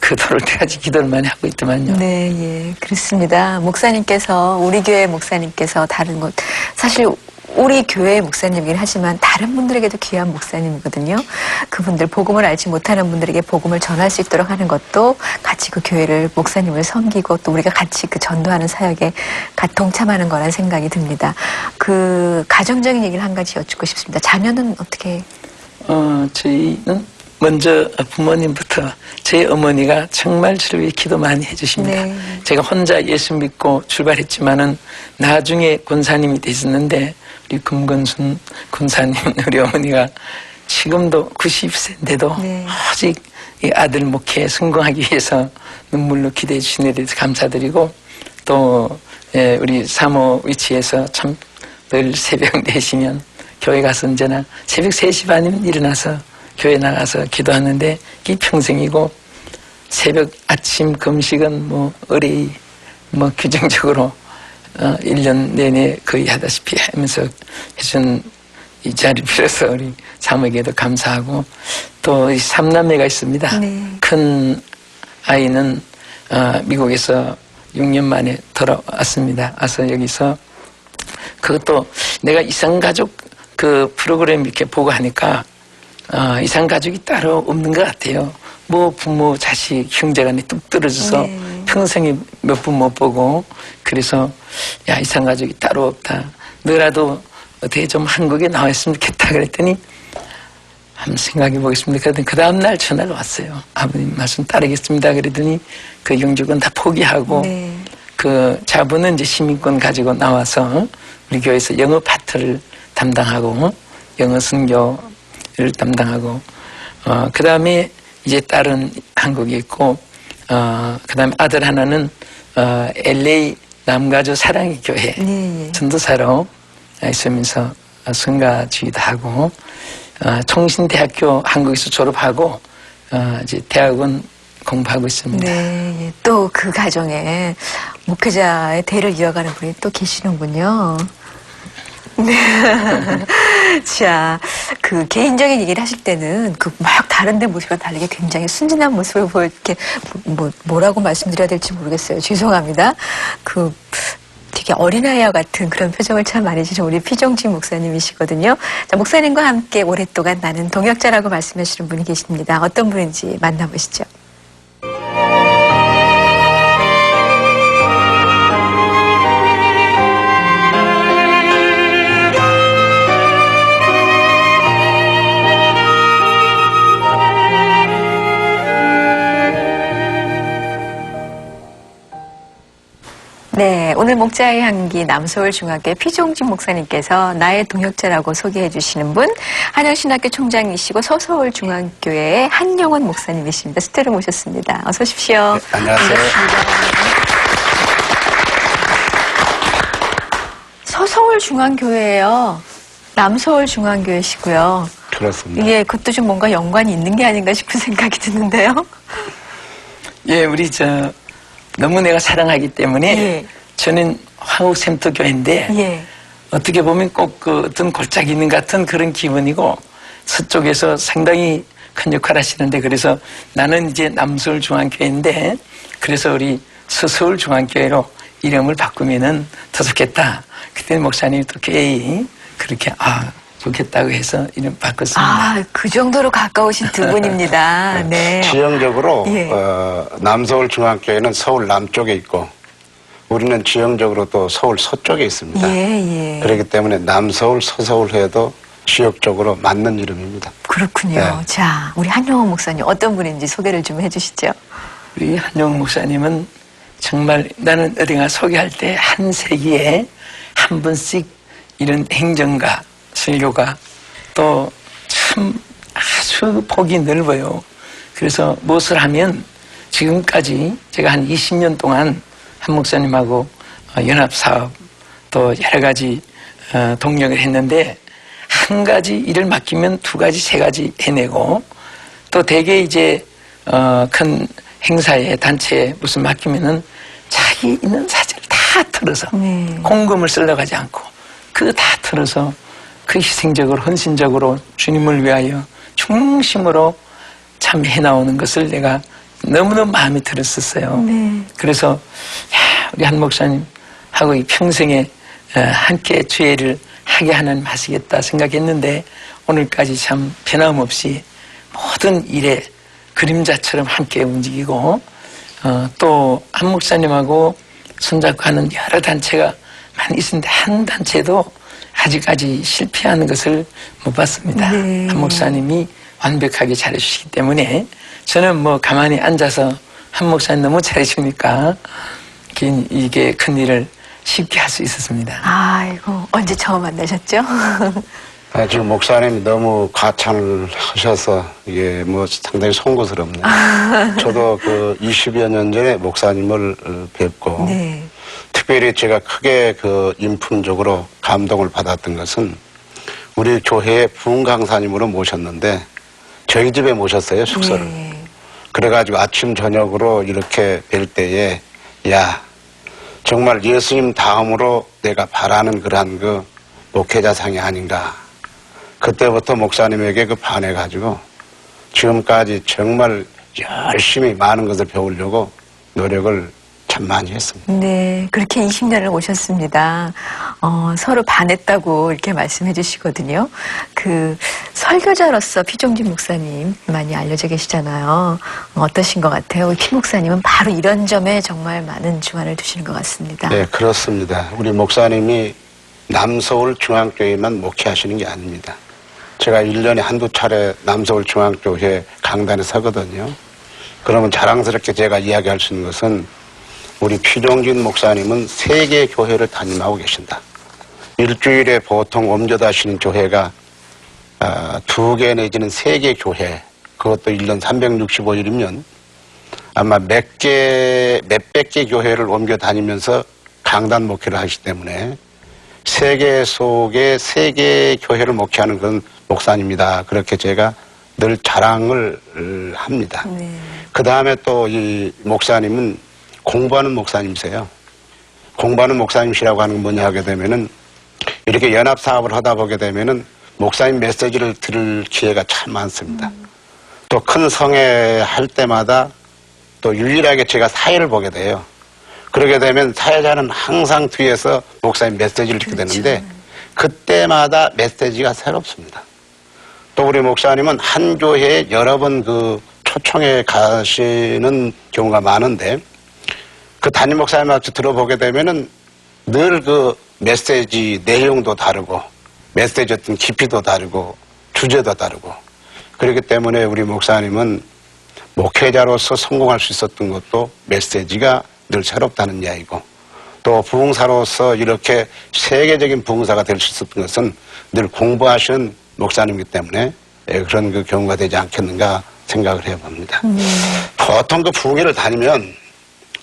그토록 때까지 기도를 많이 하고 있더만요. 네, 예, 그렇습니다. 우리 교회 목사님께서 다른 곳, 사실 우리 교회 목사님이긴 하지만 다른 분들에게도 귀한 목사님이거든요. 그분들 복음을 알지 못하는 분들에게 복음을 전할 수 있도록 하는 것도 같이 그 교회를 목사님을 섬기고 또 우리가 같이 그 전도하는 사역에 동참하는 거란 생각이 듭니다. 그 가정적인 얘기를 한 가지 여쭙고 싶습니다. 자녀는 어떻게? 저희는 먼저 부모님부터 저희 어머니가 정말 저를 위해 기도 많이 해주십니다. 네. 제가 혼자 예수 믿고 출발했지만은 나중에 권사님이 되셨는데 우리 금건순 권사님 우리 어머니가 지금도 90세인데도 네. 오직 이 아들 목회 성공하기 위해서 눈물로 기도해 주신 데 대해서 감사드리고 또 우리 사모 위치에서 참 늘 새벽 4시면 교회 가서 언제나 새벽 3시 반이면 일어나서 교회 나가서 기도하는데 그게 평생이고 새벽 아침 금식은 의뢰 규정적으로 1년 내내 거의 하다시피 하면서 해준 이 자리 빌어서 우리 사모에게도 감사하고 또 이 3남매가 있습니다. 네. 큰 아이는 미국에서 6년 만에 돌아왔습니다. 와서 여기서 그것도 내가 이상가족 그 프로그램 이렇게 보고 하니까 이상가족이 따로 없는 것 같아요. 부모, 자식, 형제간에 뚝 떨어져서 네. 평생에 몇 분 못 보고 그래서 이상가족이 따로 없다. 너라도 어떻게 좀 한국에 나와 있으면 좋겠다 그랬더니 한번 생각해 보겠습니다. 그랬더니 그 다음날 전화를 왔어요. 아버님 말씀 따르겠습니다. 그랬더니 그 영주권 다 포기하고 네. 그 자부는 이제 시민권 가지고 나와서 우리 교회에서 영어 파트를 담당하고 영어 선교를 담당하고 그 다음에 이제 딸은 한국에 있고 그 다음에 아들 하나는 LA 남가주 사랑의 교회 네, 예. 전도사로 있으면서 성가주의도 하고 총신대학교 한국에서 졸업하고 이제 대학원 공부하고 있습니다. 네, 또 그 가정에 목회자의 대를 이어가는 분이 또 계시는군요. 네. 자, 그 개인적인 얘기를 하실 때는 그 막 다른데 모습과 다르게 굉장히 순진한 모습을 이렇게 뭐라고 말씀드려야 될지 모르겠어요. 죄송합니다. 그 되게 어린아이와 같은 그런 표정을 참 많이 지신 우리 피종진 목사님이시거든요. 자, 목사님과 함께 오랫동안 나는 동역자라고 말씀하시는 분이 계십니다. 어떤 분인지 만나보시죠. 네, 오늘 목자의 향기 남서울중학교 피종진 목사님께서 나의 동역자라고 소개해 주시는 분, 한영신학교 총장이시고 서서울중앙교회의 한영원 목사님이십니다. 스튜디오로 모셨습니다. 어서 오십시오. 네, 안녕하세요. 서서울중앙교회예요. 남서울중앙교회시고요. 그렇습니다. 예, 그것도 좀 뭔가 연관이 있는 게 아닌가 싶은 생각이 드는데요. 예, 우리 너무 내가 사랑하기 때문에 예. 저는 화곡샘터교회인데 예. 어떻게 보면 꼭 그 어떤 골짜기 있는 같은 그런 기분이고 서쪽에서 상당히 큰 역할을 하시는데 그래서 나는 이제 남서울중앙교회인데 그래서 우리 서서울중앙교회로 이름을 바꾸면은 더 좋겠다. 그때 목사님이 또 교회에 그렇게 좋겠다고 해서 이름 바꿨습니다. 아, 그 정도로 가까우신 두 분입니다. 네. 지형적으로 예. 남서울중앙교회는 서울 남쪽에 있고 우리는 지형적으로 또 서울 서쪽에 있습니다. 예, 예. 그렇기 때문에 남서울, 서서울 해도 지역적으로 맞는 이름입니다. 그렇군요. 네. 자, 우리 한영원 목사님 어떤 분인지 소개를 좀 해주시죠. 우리 한영 목사님은 정말 나는 어딘가 소개할 때 한 세기에 한 번씩 이런 행정가, 설교가 또 참 아주 폭이 넓어요. 그래서 무엇을 하면 지금까지 제가 한 20년 동안 한 목사님하고 연합사업 또 여러 가지 동력을 했는데 한 가지 일을 맡기면 두 가지, 세 가지 해내고 또 대개 이제 큰 행사에 단체에 무슨 맡기면은 자기 있는 사정을 다 털어서 공금을 쓰려고 하지 않고 그거 다 털어서 그 희생적으로 헌신적으로 주님을 위하여 중심으로 참 해나오는 것을 내가 너무너무 마음에 들었었어요. 네. 그래서 우리 한 목사님하고 이 평생에 함께 주애를 하게 하는 맛이겠다 생각했는데 오늘까지 참 변함없이 모든 일에 그림자처럼 함께 움직이고 또 한 목사님하고 손잡고 하는 여러 단체가 많이 있었는데 한 단체도 아직까지 실패하는 것을 못 봤습니다. 네. 한 목사님이 완벽하게 잘해주시기 때문에 저는 뭐 가만히 앉아서 한 목사님 너무 잘해주니까 이게 큰 일을 쉽게 할 수 있었습니다. 아이고, 언제 처음 만나셨죠? 지금 목사님이 너무 과찬을 하셔서 이게 뭐 상당히 송구스럽네요. 저도 그 20여 년 전에 목사님을 뵙고 네. 특별히 제가 크게 그 인품적으로 감동을 받았던 것은 우리 교회에 부흥 강사님으로 모셨는데 저희 집에 모셨어요, 숙소를. 네. 그래가지고 아침 저녁으로 이렇게 뵐 때에 야 정말 예수님 다음으로 내가 바라는 그러한 그 목회자상이 아닌가. 그때부터 목사님에게 그 반해가지고 지금까지 정말 열심히 많은 것을 배우려고 노력을 참 많이 했습니다. 네, 그렇게 20년을 오셨습니다. 서로 반했다고 이렇게 말씀해 주시거든요. 그 설교자로서 피종진 목사님 많이 알려져 계시잖아요. 어떠신 것 같아요? 피 목사님은 바로 이런 점에 정말 많은 주안을 두시는 것 같습니다. 네, 그렇습니다. 우리 목사님이 남서울 중앙교회만 목회하시는 게 아닙니다. 제가 1년에 한두 차례 남서울 중앙교회 강단에 서거든요. 그러면 자랑스럽게 제가 이야기할 수 있는 것은 우리 피종진 목사님은 3개 교회를 담임하고 계신다. 일주일에 보통 옮겨다시는 교회가 2개 내지는 3개 교회, 그것도 1년 365일이면 아마 몇백 개 교회를 옮겨 다니면서 강단 목회를 하시기 때문에 세계 속에 3개 교회를 목회하는 그런 목사님이다. 그렇게 제가 늘 자랑을 합니다. 네. 그 다음에 또 이 목사님은 공부하는 목사님이세요. 공부하는 목사님이시라고 하는 건 뭐냐 하게 되면은 이렇게 연합 사업을 하다 보게 되면은 목사님 메시지를 들을 기회가 참 많습니다. 또 큰 성회 할 때마다 또 유일하게 제가 사회를 보게 돼요. 그러게 되면 사회자는 항상 뒤에서 목사님 메시지를 듣게 되는데 그때마다 메시지가 새롭습니다. 또 우리 목사님은 한 교회에 여러 번 그 초청에 가시는 경우가 많은데 그 담임 목사님한테 들어보게 되면은 늘 그 메시지 내용도 다르고 메시지 어떤 깊이도 다르고 주제도 다르고 그렇기 때문에 우리 목사님은 목회자로서 성공할 수 있었던 것도 메시지가 늘 새롭다는 이야기고 또 부흥사로서 이렇게 세계적인 부흥사가 될 수 있었던 것은 늘 공부하시는 목사님이기 때문에 그런 그 경우가 되지 않겠는가 생각을 해봅니다. 보통 그 부흥회를 다니면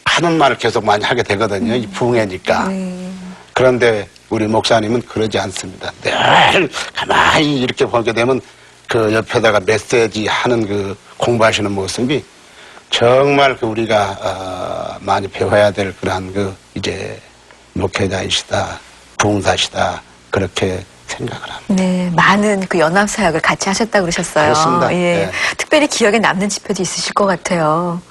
하는 말을 계속 많이 하게 되거든요. 이 부흥회니까. 그런데 우리 목사님은 그러지 않습니다. 늘 가만히 이렇게 보게 되면 그 옆에다가 메시지 하는 그 공부하시는 모습이 정말 그 우리가 많이 배워야 될 그러한 그 이제 목회자이시다, 부흥사시다 그렇게 생각을 합니다. 네, 많은 그 연합 사역을 같이 하셨다고 그러셨어요. 그렇습니다. 예, 네. 특별히 기억에 남는 집회도 있으실 것 같아요.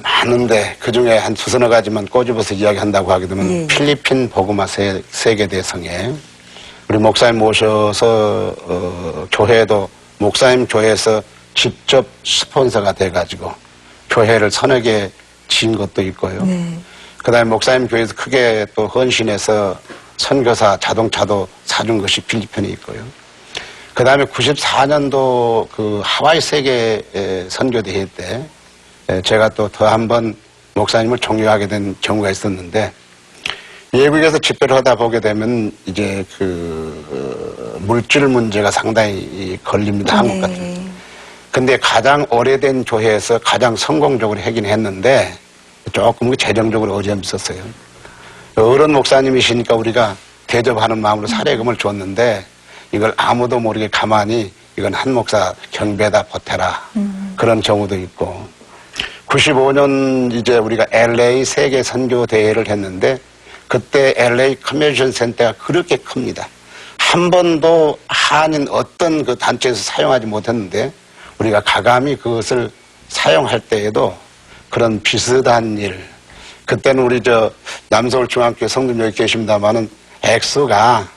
많은데 그 중에 한 두서너 가지만 꼬집어서 이야기한다고 하게 되면 예. 필리핀 복음화 세계대성에 우리 목사님 모셔서 교회도 목사님 교회에서 직접 스폰서가 돼가지고 교회를 서너 개 지은 것도 있고요. 네. 그 다음에 목사님 교회에서 크게 또 헌신해서 선교사 자동차도 사준 것이 필리핀에 있고요. 그 다음에 94년도 그 하와이 세계 선교대회 때 제가 또 더 한 번 목사님을 존경하게 된 경우가 있었는데 외국에서 집회를 하다 보게 되면 이제 그 물질 문제가 상당히 걸립니다. 한국 같은 경우. 근데 가장 오래된 교회에서 가장 성공적으로 하긴 했는데 조금 재정적으로 어려움이 있었어요. 어른 목사님이시니까 우리가 대접하는 마음으로 사례금을 줬는데 이걸 아무도 모르게 가만히 이건 한 목사 경배다 보태라 그런 경우도 있고 95년 이제 우리가 LA 세계 선교 대회를 했는데 그때 LA 컨벤션 센터가 그렇게 큽니다. 한 번도 한인 어떤 그 단체에서 사용하지 못했는데 우리가 가감히 그것을 사용할 때에도 그런 비슷한 일 그때는 우리 저 남서울 중앙교회 성도님 여기 계십니다만은 액수가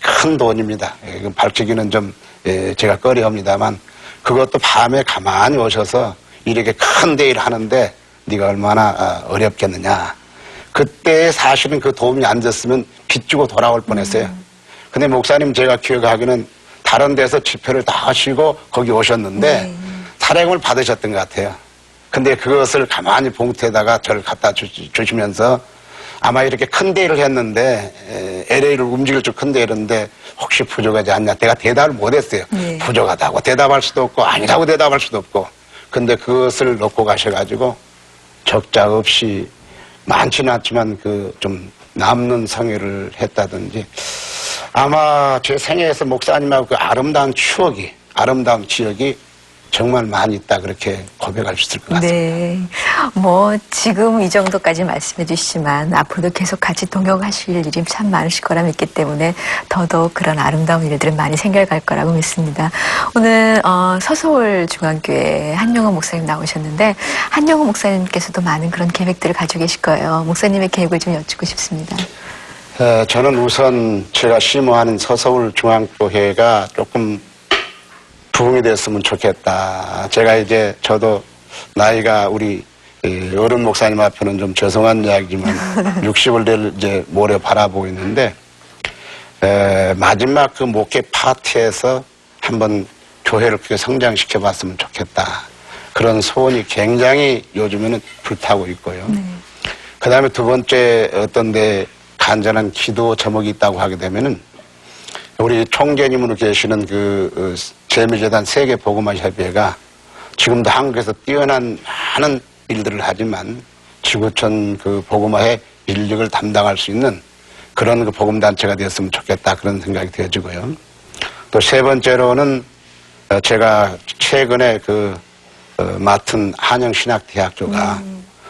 큰 돈입니다. 밝히기는 좀 제가 꺼려합니다만 그것도 밤에 가만히 오셔서 이렇게 큰 대회를 하는데 네가 얼마나 어렵겠느냐. 그때 사실은 그 도움이 안 됐으면 빚주고 돌아올 뻔했어요. 근데 목사님 제가 기억하기는 다른 데서 집회를 다 하시고 거기 오셨는데 사례금을 받으셨던 것 같아요. 근데 그것을 가만히 봉투에다가 저를 갖다 주시면서 아마 이렇게 큰 대회를 했는데 LA를 움직일 줄 큰 대회였는데 혹시 부족하지 않냐. 내가 대답을 못했어요. 부족하다고 대답할 수도 없고 아니라고 대답할 수도 없고. 근데 그것을 놓고 가셔가지고 적자 없이 많지는 않지만 그 좀 남는 성회를 했다든지 아마 제 생애에서 목사님하고 그 아름다운 추억이 아름다운 기억이 정말 많이 있다 그렇게 고백할 수 있을 것 같습니다. 네. 뭐 지금 이 정도까지 말씀해 주시지만 앞으로도 계속 같이 동역하실 일이 참 많으실 거라 믿기 때문에 더더욱 그런 아름다운 일들은 많이 생겨갈 거라고 믿습니다. 오늘 서서울 중앙교회 한용호 목사님 나오셨는데 한용호 목사님께서도 많은 그런 계획들을 가지고 계실 거예요. 목사님의 계획을 좀 여쭙고 싶습니다. 저는 우선 제가 심호하는 서서울 중앙교회가 조금 부흥이 됐으면 좋겠다. 제가 이제 저도 나이가 우리 어른 목사님 앞에는 좀 죄송한 이야기지만 60을 될 이제 모레 바라보고 있는데 마지막 그 목회 파티에서 한번 교회를 크게 성장시켜 봤으면 좋겠다. 그런 소원이 굉장히 요즘에는 불타고 있고요. 그 다음에 두 번째 어떤 데 간절한 기도 제목이 있다고 하게 되면은 우리 총재님으로 계시는 그 재미재단 세계복음화협의회가 지금도 한국에서 뛰어난 많은 일들을 하지만 지구촌 그 복음화의 인력을 담당할 수 있는 그런 그 복음단체가 되었으면 좋겠다 그런 생각이 되어지고요. 또 세 번째로는 제가 최근에 맡은 한영신학대학교가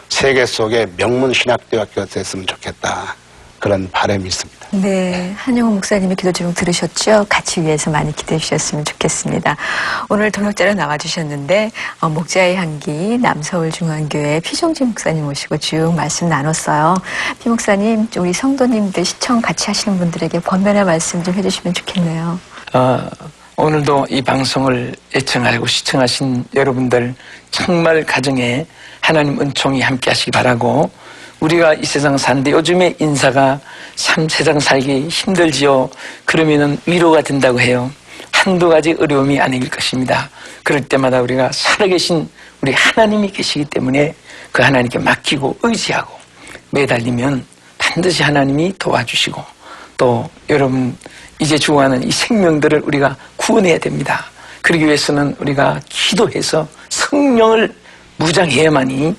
세계 속의 명문 신학대학교가 됐으면 좋겠다. 그런 바람이 있습니다. 네, 한영호 목사님의 기도 제목 들으셨죠? 같이 위해서 많이 기도해 주셨으면 좋겠습니다. 오늘 동역자로 나와주셨는데 목자의 향기 남서울중앙교회 피종진 목사님 모시고 쭉 말씀 나눴어요. 피 목사님, 우리 성도님들 시청 같이 하시는 분들에게 권면의 말씀 좀 해주시면 좋겠네요. 오늘도 이 방송을 애청하고 시청하신 여러분들 정말 가정에 하나님 은총이 함께 하시기 바라고, 우리가 이 세상 사는데 요즘에 인사가 참 세상 살기 힘들지요. 그러면은 위로가 된다고 해요. 한두 가지 어려움이 아닐 것입니다. 그럴 때마다 우리가 살아계신 우리 하나님이 계시기 때문에 그 하나님께 맡기고 의지하고 매달리면 반드시 하나님이 도와주시고, 또 여러분 이제 죽어가는 이 생명들을 우리가 구원해야 됩니다. 그러기 위해서는 우리가 기도해서 성령을 무장해야만이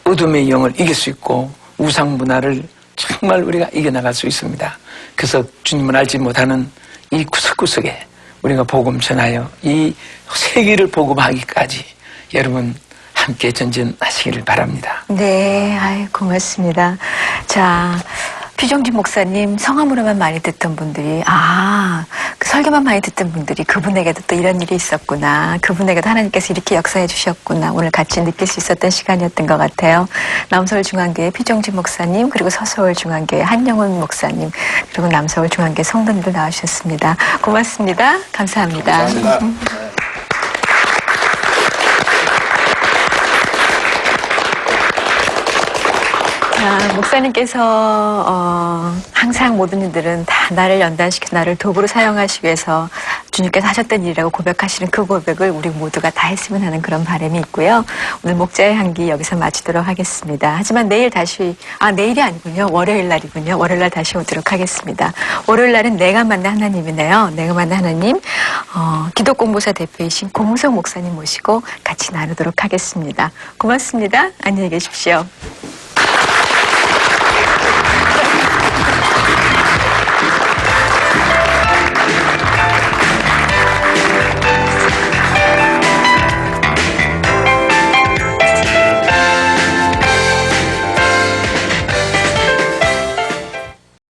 어둠의 영을 이길 수 있고 우상 문화를 정말 우리가 이겨나갈 수 있습니다. 그래서 주님을 알지 못하는 이 구석구석에 우리가 복음 전하여 이 세계를 복음하기까지 여러분 함께 전진하시기를 바랍니다. 네, 아이, 고맙습니다. 자, 피종진 목사님 성함으로만 많이 듣던 분들이, 그 설교만 많이 듣던 분들이 그분에게도 또 이런 일이 있었구나, 그분에게도 하나님께서 이렇게 역사해 주셨구나, 오늘 같이 느낄 수 있었던 시간이었던 것 같아요. 남서울중앙교회 피종진 목사님, 그리고 서서울중앙교회 한영훈 목사님, 그리고 남서울중앙교회 성도님들 나와주셨습니다. 고맙습니다. 감사합니다. 감사합니다. 목사님께서 항상 모든 일들은 다 나를 연단시켜 나를 도구로 사용하시기 위해서 주님께서 하셨던 일이라고 고백하시는 그 고백을 우리 모두가 다 했으면 하는 그런 바람이 있고요. 오늘 목자의 향기 여기서 마치도록 하겠습니다. 하지만 내일 다시, 내일이 아니군요. 월요일 날이군요. 월요일 날 다시 오도록 하겠습니다. 월요일 날은 내가 만난 하나님이네요. 내가 만난 하나님, 기독공보사 대표이신 공무성 목사님 모시고 같이 나누도록 하겠습니다. 고맙습니다. 안녕히 계십시오.